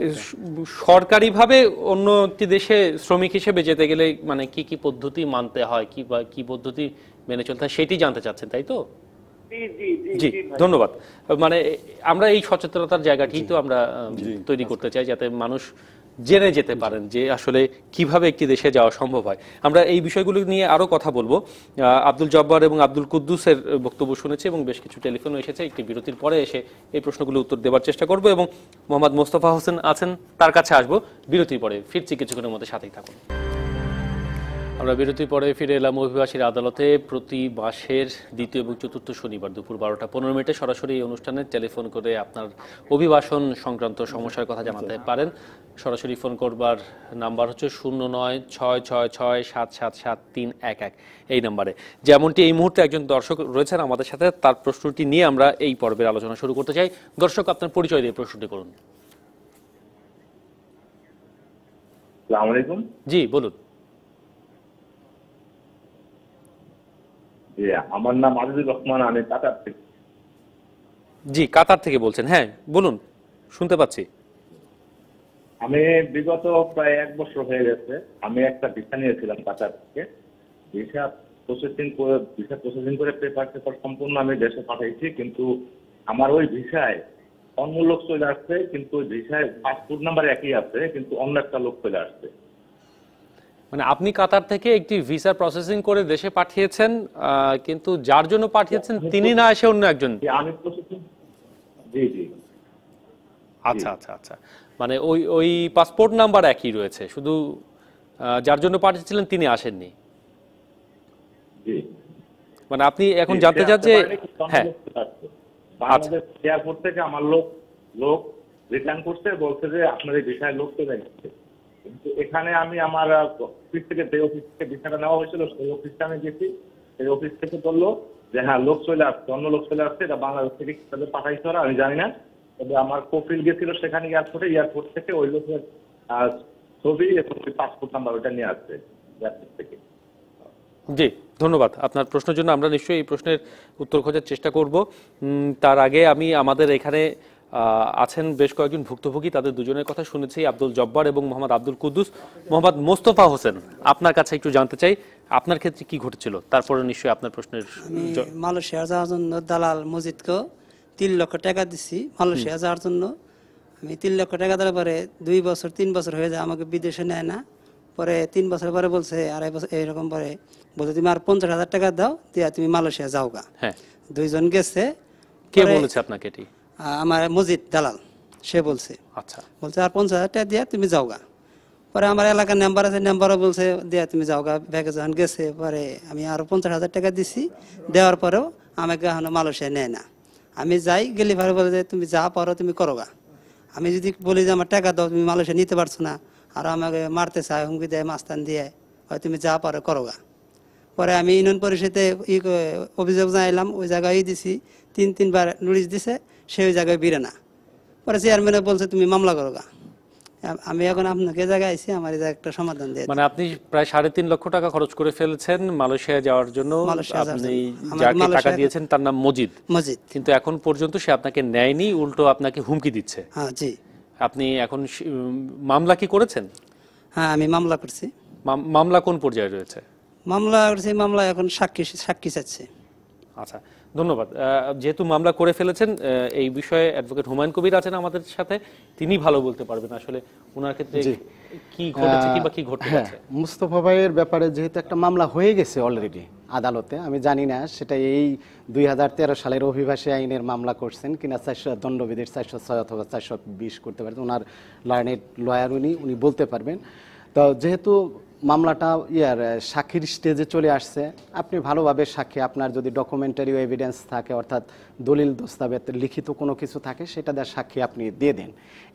সরকারিভাবে অন্য একটি দেশে শ্রমিক হিসেবে যেতে গেলে মানে কি কি পদ্ধতি মানতে হয়, কি পদ্ধতি মেনে চলতে হয়, সেটি জানতে চাচ্ছেন, তাই তো? জি, ধন্যবাদ। মানে আমরা এই সচেতনতার জায়গাটি তো আমরা তৈরি করতে চাই, যাতে মানুষ জেনে যেতে পারেন যে আসলে কিভাবে একটি দেশে যাওয়া সম্ভব হয়। আমরা এই বিষয়গুলো নিয়ে আরো কথা বলবো। আব্দুল জব্বার এবং আব্দুল কুদ্দুসের বক্তব্য শুনেছি এবং বেশ কিছু টেলিফোনও এসেছে। একটি বিরতির পরে এসে এই প্রশ্নগুলো উত্তর দেওয়ার চেষ্টা করব এবং মোহাম্মদ মোস্তফা হোসেন আছেন, তার কাছে আসবো বিরতির পরে। ফিরছি কিছুক্ষণের মধ্যে, সাথেই থাকুন। আমরা বিরতির পরে ফিরে এলাম অভিবাসীর আদালতে। প্রতি মাসের দ্বিতীয় এবং চতুর্থ শনিবার দুপুর 12টা 15 সরাসরি এই অনুষ্ঠানে টেলিফোন করে আপনার অভিবাসন সংক্রান্ত সমস্যার কথা জানাতে পারেন। সরাসরি ফোন করবার নাম্বার হচ্ছে 09-666-777-311 এই নাম্বারে। যেমনটি এই মুহূর্তে একজন দর্শক রয়েছেন আমাদের সাথে, তার প্রশ্নটি নিয়ে আমরা এই পর্বের আলোচনা শুরু করতে চাই। দর্শক, আপনার পরিচয় দিয়ে প্রশ্নটি করুন। আসসালামু আলাইকুম। জি বলুন। জি, আমার নাম আজিজুর রহমান, আমি কাতার থেকে। জি, কাতার থেকে বলছেন, হ্যাঁ বলুন, শুনতে পাচ্ছি। আমি বিগত প্রায় 1 বছর হয়ে গেছে, আমি একটা ভিসা নিয়েছিলাম কাতার থেকে। ভিসা প্রসেসিং করে পেপার সম্পূর্ণ আমি দেশে পাঠাইছি, কিন্তু আমার ওই ভিসায় অন্য লোক চলে আসছে, কিন্তু ওই ভিসায় পাসপোর্ট নাম্বার একই আছে, কিন্তু অন্য একটা লোক চলে আসছে। মানে আপনি কাতার থেকে একটি ভিসা প্রসেসিং করে দেশে পাঠিয়েছেন, কিন্তু যার জন্য পাঠিয়েছেন তিনি না এসে অন্য একজন। আমি প্রসেসিং, জি জি। আচ্ছা আচ্ছা আচ্ছা, মানে ওই পাসপোর্ট নাম্বার একই রয়েছে, শুধু যার জন্য পাঠিয়েছিলেন তিনি আসেননি। জি, মানে আপনি এখন জানতে চান যে হ্যাঁ বাংলাদেশ এয়ারপোর্ট থেকে আমার লোক রিটার্ন করতে বলছে যে আপনার এই ভিসায় লোক চলে গেছে, কিন্তু এখানে আমি আমার অফিস থেকে যে অফিস থেকে ভিসাটা নেওয়া হয়েছিল সেই অফিসটা আমি গেছি, সেই অফিস থেকে বললো যে হ্যাঁ লোক চলে আসছে, অন্য লোক চলে আসছে, এটা বাংলাদেশ থেকে তাদের পাঠাইতে পারে আমি জানি না। তবে আমার কফিল গেছিল সেখানে এয়ারপোর্ট থেকে ওই লোকের ছবি এবং পাসপোর্ট নাম্বার ওটা নিয়ে আসছে এয়ারপোর্ট থেকে। জি ধন্যবাদ আপনার প্রশ্নের জন্য। আমরা নিশ্চয়ই এই প্রশ্নের উত্তর খোঁজার চেষ্টা করব। তার আগে আমি আমাদের এখানে আছেন বেশ কয়েকজন ভুক্তভোগী, তাদের দুজনের কথা শুনেছি, আব্দুল জব্বার এবং মোহাম্মদ আব্দুল কুদ্দুস। মোহাম্মদ মোস্তফা হোসেন, আপনার কাছে একটু জানতে চাই আপনার ক্ষেত্রে কি ঘটেছিল, তারপরে নিশ্চয়ই আপনার প্রশ্নের। মালয়েশিয়া যাওয়ার জন্য দালাল মজিদকে 3 লক্ষ টাকা দিচ্ছি মালয়েশিয়া যাওয়ার জন্য। আমি 3 লক্ষ টাকা দেওয়ার পরে 2 বছর 3 বছর হয়ে যায়, আমাকে বিদেশে নেয় না। পরে 3 বছর পরে বলছে, 2.5 বছর এইরকম পরে বলছে তুমি আর 50,000 টাকা দাও, দিয়া তুমি মালয়েশিয়া যাও গা। হ্যাঁ, 2 জন গেছে। কে বলেছে আপনাকে এটি? আমার মজিদ দালাল, সে বলছে। আচ্ছা, বলছে আর 50,000 টাকা দিয়া তুমি যাও গা। পরে আমার এলাকার নাম্বার আছে, নাম্বারও বলছে দিয়া তুমি যাও গা। ব্যাগে যখন গেছে পরে আমি আরো 50,000 টাকা দিছি, দেওয়ার পরেও আমাকে এখনো মালয়েশিয়া নেয় না। আমি যাই গেলি ভালো বলে যে তুমি যা পারো তুমি করো গা। আমি যদি বলি যে আমার টাকা দাও, তুমি মালয়েশিয়া নিতে পারছো না, আর আমাকে মারতে চায়, হুমকি দেয়, মাস্তান দিয়ে, হয় তুমি যা পারো করো গা। পরে আমি ইউনিয়ন পরিষদে অভিযোগ জানাইলাম, ওই জায়গায় দিছি, 3-3বার নোটিশ দিছে, সে ওই জায়গায় বিরে না। পরে চেয়ারম্যানে বলছে তুমি মামলা করো গা। আমি এখন আপনাকে জায়গায় আইছি, আমার এই একটা সমাধান দিয়ে। মানে আপনি প্রায় 3.5 লক্ষ টাকা খরচ করে ফেলেছেন মালয়েশিয়া যাওয়ার জন্য। আপনি যাকে টাকা দিয়েছেন তার নাম মজিদ, কিন্তু এখন পর্যন্ত সে আপনাকে নেয়নি, উল্টো আপনাকে হুমকি দিচ্ছে। হ্যাঁ জি। আপনি এখন মামলা কি করেছেন? হ্যাঁ আমি মামলা করছি। মামলা কোন পর্যায়ে রয়েছে? মামলা করছি, মামলা এখন সাক্ষী চাচ্ছে। আচ্ছা ধন্যবাদ। যেহেতু মামলা করে ফেলেছেন, এই বিষয়ে অ্যাডভোকেট হুমায়ুন কবির আছেন আমাদের সাথে, তিনি ভালো বলতে পারবেন আসলে ওনার ক্ষেত্রে কি ঘটেছে কিংবা কি ঘটতে যাচ্ছে। মুস্তফা ভাইয়ের ব্যাপারে যেহেতু একটা মামলা হয়ে গেছে অলরেডি আদালতে, আমি জানি না সেটা এই 2013 সালের অভিবাসী আইনের মামলা করছেন কিনা, 400 দণ্ডবিধির 406 অথবা 420 করতে পারেন, ওনার লয়ার উনি বলতে পারবেন। তো যেহেতু মামলাটা সাক্ষীর স্টেজে চলে আসছে, আপনি ভালোভাবে সাক্ষী, আপনার যদি ডকুমেন্টারি এভিডেন্স থাকে, অর্থাৎ দলিল দস্তাবেজ লিখিত কোনো কিছু থাকে, সেটা দেওয়ার সাক্ষী আপনি দিয়ে দেন,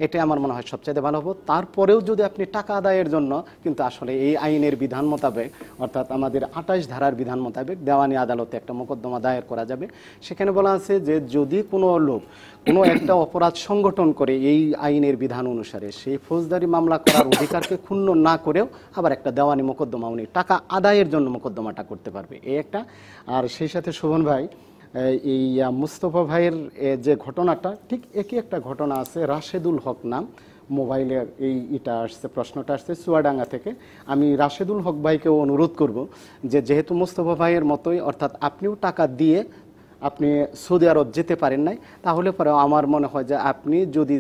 এটাই আমার মনে হয় সবচাইতে ভালো হবে। তারপরেও যদি আপনি টাকা আদায়ের জন্য, কিন্তু আসলে এই আইনের বিধান মোতাবেক, অর্থাৎ আমাদের 28 ধারার বিধান মোতাবেক দেওয়ানি আদালতে একটা মোকদ্দমা দায়ের করা যাবে। সেখানে বলা আছে যে যদি কোনো লোক কোনো একটা অপরাধ সংগঠন করে এই আইনের বিধান অনুসারে, সেই ফৌজদারি মামলা করার অধিকারকে ক্ষুণ্ণ না করেও আবার একটা দেওয়ানি মোকদ্দমা উনি টাকা আদায়ের জন্য মোকদ্দমাটা করতে পারবে, এই একটা। আর সেই সাথে শোভন ভাই, এই মুস্তফা ভাইয়ের যে ঘটনাটা, ঠিক একই একটা ঘটনা আছে, রাশেদুল হক নাম, মোবাইলে এটা আসছে, প্রশ্নটা আসছে চুয়াডাঙ্গা থেকে। আমি রাশেদুল হক ভাইকেও অনুরোধ করব যে যেহেতু মুস্তফা ভাইয়ের মতোই, অর্থাৎ আপনিও টাকা দিয়ে আপনি সৌদি আরব যেতে পারেন নাই, তাহলে পরে আমার মনে হয় যে আপনি যদি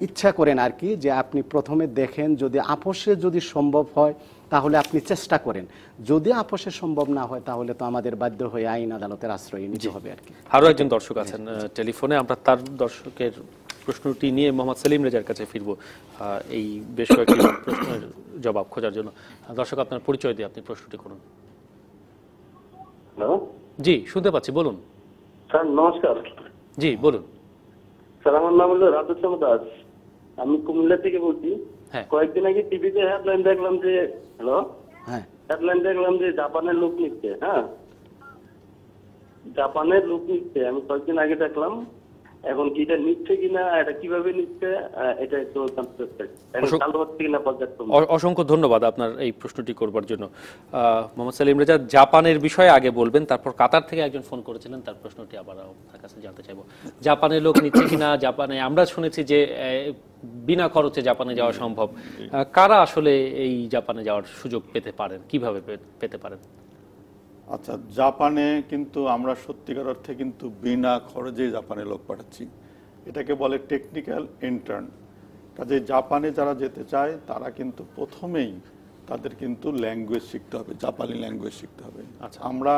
ইচ্ছা করেন আর কি, যে আপনি প্রথমে দেখেন, যদি আপোষে যদি সম্ভব হয় তাহলে আপনি চেষ্টা করেন, যদি আপোষে সম্ভব না হয় তাহলে তো আমাদের বাধ্য হয়ে আইন আদালতের আশ্রয় নিতে হবে আর কি। আরও একজন দর্শক আছেন টেলিফোনে, আমরা তার দর্শকের প্রশ্নটি নিয়ে মোহাম্মদ সেলিম রেজার কাছে ফিরব এই বেশ কয়েকটি প্রশ্নের জবাব খোঁজার জন্য। দর্শক আপনার পরিচয় দিয়ে আপনি প্রশ্নটি করুন। হ্যালো, জি শুনতে পাচ্ছি, বলুন। স্যার নমস্কার। জি বলুন। স্যার আমার নাম হলো রাধুশ্যাম দাস, আমি কুমিল্লা থেকে বলছি। কয়েকদিন আগে টিভিতে হেডলাইন দেখলাম যে হেডলাইন দেখলাম যে জাপানের লোক নিচ্ছে। হ্যাঁ, জাপানের লোক নিচ্ছে, আমি কয়েকদিন আগে দেখলাম। এখন কি এটা নিচ্ছে কিনা, এটা কিভাবে নিচ্ছে, এটা একটু জানতে চাই। চালু হচ্ছে কিনা পর্যাপ্ত। অসংখ্য ধন্যবাদ আপনার এই প্রশ্নটি করবার জন্য। মোহাম্মদ সেলিম রেজা, জাপানের বিষয়ে আগে বলবেন, তারপর কাতার থেকে একজন ফোন করেছিলেন, তার প্রশ্নটি আবার আপনার কাছে জানতে চাইব। জাপানের লোক নিচ্ছে কিনা, জাপানে আমরা শুনেছি যে বিনা খরচে জাপানে যাওয়া সম্ভব, কারা আসলে এই জাপানে যাওয়ার সুযোগ পেতে পারেন, কিভাবে পেতে পারেন? আচ্ছা, জাপানে কিন্তু আমরা সত্যিকার অর্থে কিন্তু বিনা খরচে জাপানে লোক পাঠাচ্ছি, এটাকে বলে টেকনিক্যাল ইন্টার্ন। কাজে জাপানে যারা যেতে চায় তারা কিন্তু প্রথমেই তাদের কিন্তু ল্যাঙ্গুয়েজ শিখতে হবে, জাপানি ল্যাঙ্গুয়েজ শিখতে হবে। আচ্ছা, আমরা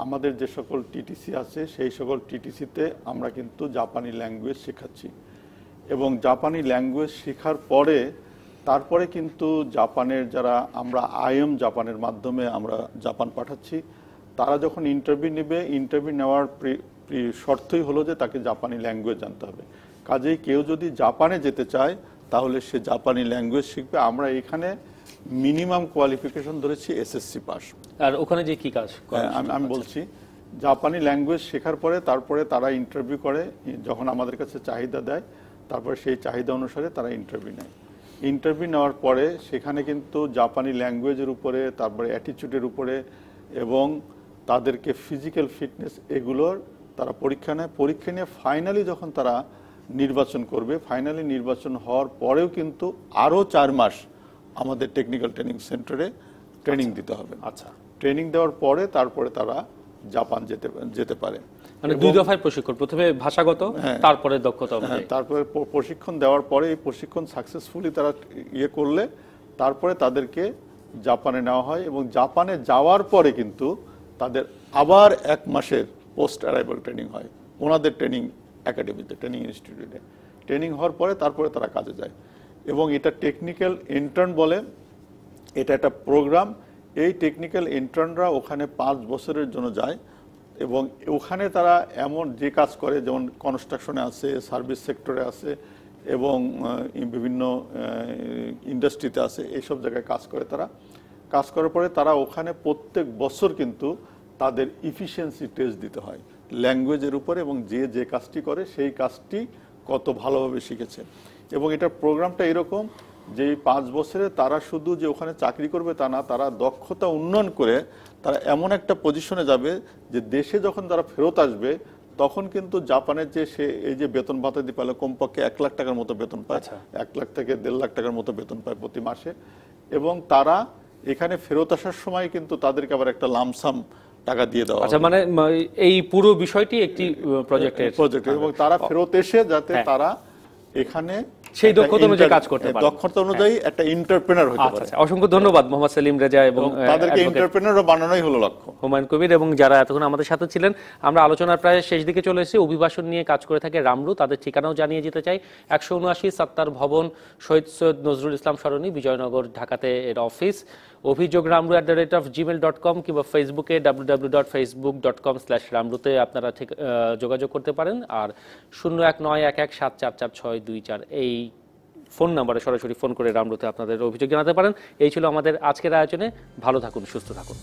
আমাদের যে সকল টিটিসি আছে সেই সকল টিটিসিতে আমরা কিন্তু জাপানি ল্যাঙ্গুয়েজ শেখাচ্ছি, এবং জাপানি ল্যাঙ্গুয়েজ শেখার পরে তারপরে কিন্তু জাপানের যারা আমরা আইএম জাপানের মাধ্যমে আমরা জাপান পাঠাচ্ছি, তারা যখন ইন্টারভিউ নেবে, ইন্টারভিউ নেওয়ার শর্তই হলো যে তাকে জাপানি ল্যাঙ্গুয়েজ জানতে হবে। কাজেই কেউ যদি জাপানে যেতে চায় তাহলে সে জাপানি ল্যাঙ্গুয়েজ শিখবে। আমরা এখানে মিনিমাম কোয়ালিফিকেশন ধরেছি এসএসসি পাস। আর ওখানে যে কি কাজ আমি বলছি, জাপানি ল্যাঙ্গুয়েজ শেখার পরে তারপরে তারা ইন্টারভিউ করে, যখন আমাদের কাছে চাহিদা দেয় তারপরে সেই চাহিদা অনুসারে তারা ইন্টারভিউ নেয়। ইন্টারভিউ নেওয়ার পরে সেখানে কিন্তু জাপানি ল্যাঙ্গুয়েজের উপরে, তারপরে অ্যাটিটিউডের উপরে এবং তাদেরকে ফিজিক্যাল ফিটনেস এগুলোর তারা পরীক্ষা নেয়। পরীক্ষা নিয়ে ফাইনালি যখন তারা নির্বাচন করবে, ফাইনালি নির্বাচন হওয়ার পরেও কিন্তু আরও 4 মাস আমাদের টেকনিক্যাল ট্রেনিং সেন্টারে ট্রেনিং দিতে হবে। আচ্ছা, ট্রেনিং দেওয়ার পরে তারপরে তারা জাপান যেতে পারে। মানে 2 দফায় প্রশিক্ষণ, প্রথমে ভাষাগত, তারপরে দক্ষতা, তারপরে প্রশিক্ষণ দেওয়ার পরে এই প্রশিক্ষণ সাকসেসফুলি তারা করলে তারপরে তাদেরকে জাপানে নেওয়া হয়, এবং জাপানে যাওয়ার পরে কিন্তু তাদের আবার 1 মাসের পোস্ট অ্যারাইভাল ট্রেনিং হয় ওনাদের ট্রেনিং একাডেমিতে, ট্রেনিং ইনস্টিটিউটে। ট্রেনিং হওয়ার পরে তারপরে তারা কাজে যায়, এবং এটা টেকনিক্যাল ইন্টার্ন বলে, এটা একটা প্রোগ্রাম। এই টেকনিক্যাল ইন্টার্নরা ওখানে 5 বছরের জন্য যায়, এবং ওখানে তারা এমন যে কাজ করে, যেমন কনস্ট্রাকশনে আছে, সার্ভিস সেক্টরে আছে, এবং বিভিন্ন ইন্ডাস্ট্রিতে আছে, এইসব জায়গায় কাজ করে। তারা কাজ করার পরে তারা ওখানে প্রত্যেক বছর কিন্তু তাদের ইফিসিয়েন্সি টেস্ট দিতে হয় ল্যাঙ্গুয়েজের উপরে, এবং যে কাজটি করে সেই কাজটি কত ভালোভাবে শিখেছে। এবং এটার প্রোগ্রামটা এরকম যে 5 বছরে তারা শুধু যে ওখানে চাকরি করবে তা না, তারা দক্ষতা উন্নয়ন করে তারা এমন একটা পজিশনে যাবে যে দেশে যখন তারা ফেরত আসবে তখন কিন্তু জাপানের যে সে এই যে বেতন ভাতা দিয়ে পেলে কমপক্ষে 1 লাখ টাকার মতো বেতন পায়, 1 লাখ থেকে 1.5 লাখ টাকার মতো বেতন পায় প্রতি মাসে। এবং তারা এখানে ফেরত আসার সময় কিন্তু তাদেরকে আবার একটা লামসাম টাকা দিয়ে দেওয়া। আচ্ছা, মানে এই পুরো বিষয়টি একটি প্রজেক্ট, এবং তারা ফেরত এসে যাতে তারা এখানে সেই দক্ষতা অনুযায়ী কাজ করতে পারে, দক্ষতা অনুযায়ী একটা এন্টারপ্রেনার হতে পারে। অসংখ্য ধন্যবাদ মোহাম্মদ সেলিম রেজা, এবং তাদেরকে এন্টারপ্রেনার বানানোই হলো লক্ষ্য। হুমায়ুন কবির এবং যারা এতক্ষণ আমাদের সাথে ছিলেন। আমরা আলোচনার প্রায় শেষ দিকে চলে এসেছি। অভিবাসন নিয়ে কাজ করে থাকে রামরু, তাদের ঠিকানাও জানিয়ে যেতে চাই। 179 সাত্তার ভবন, শহীদ সৈয়দ নজরুল ইসলাম সরণি, বিজয়নগর, ঢাকাতে এর অফিস। অভিযোগ ramru@gmail.com কিংবা ফেসবুকে www.facebook.com/ramru-তে আপনারা যোগাযোগ করতে পারেন। আর 019117446224 এই ফোন নাম্বারে সরাসরি ফোন করে রামরুতে আপনাদের অভিযোগ জানাতে পারেন। এই ছিল আমাদের আজকের আয়োজনে। ভালো থাকুন, সুস্থ থাকুন।